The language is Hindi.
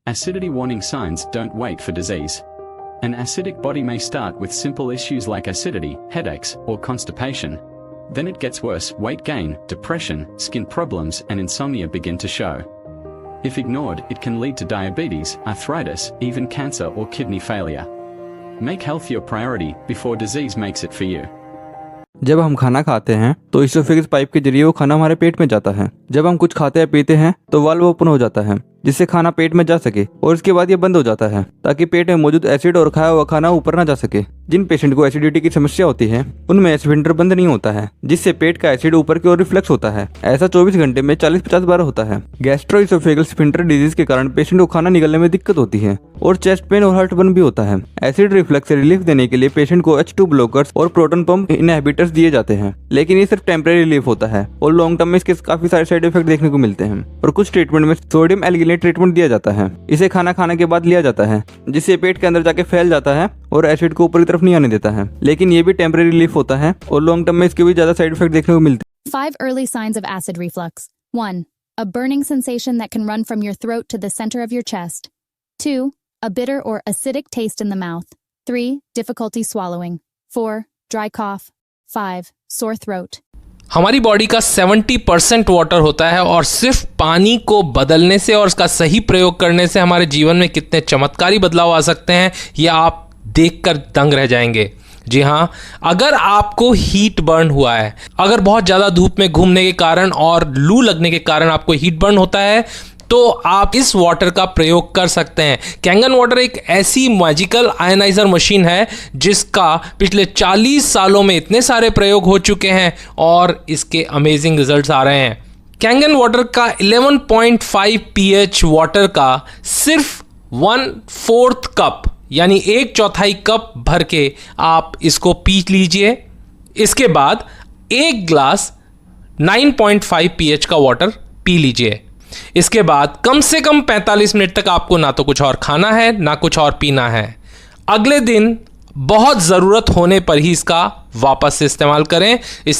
Acidity warning signs don't wait for disease. An acidic body may start with simple issues like acidity, headaches, or constipation. Then it gets worse. Weight gain, depression, skin problems, and insomnia begin to show. If ignored, it can lead to diabetes, arthritis, even cancer or kidney failure. Make health your priority before disease makes it for you. जब हम खाना खाते हैं तो इसोफेगस पाइप के जरिए वो खाना हमारे पेट में जाता है। जब हम कुछ खाते या पीते हैं तो वाल्व ओपन हो जाता है जिससे खाना पेट में जा सके और इसके बाद ये बंद हो जाता है ताकि पेट में मौजूद एसिड और खाया हुआ खाना ऊपर ना जा सके। जिन पेशेंट को एसिडिटी की समस्या होती है उनमें एस्फिंक्टर बंद नहीं होता है जिससे पेट का एसिड ऊपर की ओर रिफ्लेक्स होता है। ऐसा 24 घंटे में 40-50 बार होता है। गैस्ट्रोइसोफेगल स्फिंक्टर डिजीज के कारण पेशेंट को खाना निकलने में दिक्कत होती है और चेस्ट पेन और हार्ट बर्न भी होता है। एसिड रिफ्लेक्स से रिलीफ देने के लिए पेशेंट को H2 ब्लॉकर्स और प्रोटॉन पंप इनहिबिटर्स दिए जाते हैं, लेकिन ये सिर्फ टेम्परेरी रिलीफ होता है और लॉन्ग टर्म में इसके काफी सारे साइड इफेक्ट देखने को मिलते हैं। और कुछ ट्रीटमेंट में सोडियम एल्गिनेट ट्रीटमेंट दिया जाता है। इसे खाना खाने के बाद लिया जाता है जिससे पेट के अंदर जाके फैल जाता है और एसिड को ऊपर की तरफ नहीं आने देता है, लेकिन ये भी टेम्परेरी रिलीफ होता है और लॉन्ग टर्म में इसके भी ज्यादा साइड इफेक्ट देखने को मिलते हैं। 5 early signs of acid reflux. 1. A burning sensation that can run from your throat to the center of your chest. 2. A bitter or acidic taste in the mouth. 3. Difficulty swallowing. 4. Dry cough. 5. Sore throat. हमारी बॉडी का 70% वाटर होता है और सिर्फ पानी को बदलने से और उसका सही प्रयोग करने से हमारे जीवन में कितने चमत्कारी बदलाव आ सकते हैं ये आप देखकर दंग रह जाएंगे। जी हाँ, अगर आपको हीट बर्न हुआ है, अगर बहुत ज़्यादा धूप में घूमने के कारण और लू लगने के कारण आपको हीट बर्न होता है तो आप इस वाटर का प्रयोग कर सकते हैं। कैंगन वाटर एक ऐसी मैजिकल आयनाइजर मशीन है जिसका पिछले 40 सालों में इतने सारे प्रयोग हो चुके हैं और इसके अमेजिंग रिजल्ट्स आ रहे हैं। कैंगन वाटर का 11.5 pH वाटर का सिर्फ 1/4 कप यानी 1/4 कप भर के आप इसको पी लीजिए। इसके बाद 1 ग्लास 9.5 pH का वाटर पी लीजिए। इसके बाद कम से कम 45 मिनट तक आपको ना तो कुछ और खाना है ना कुछ और पीना है। अगले दिन बहुत ज़रूरत होने पर ही इसका वापस से इस्तेमाल करें। इससे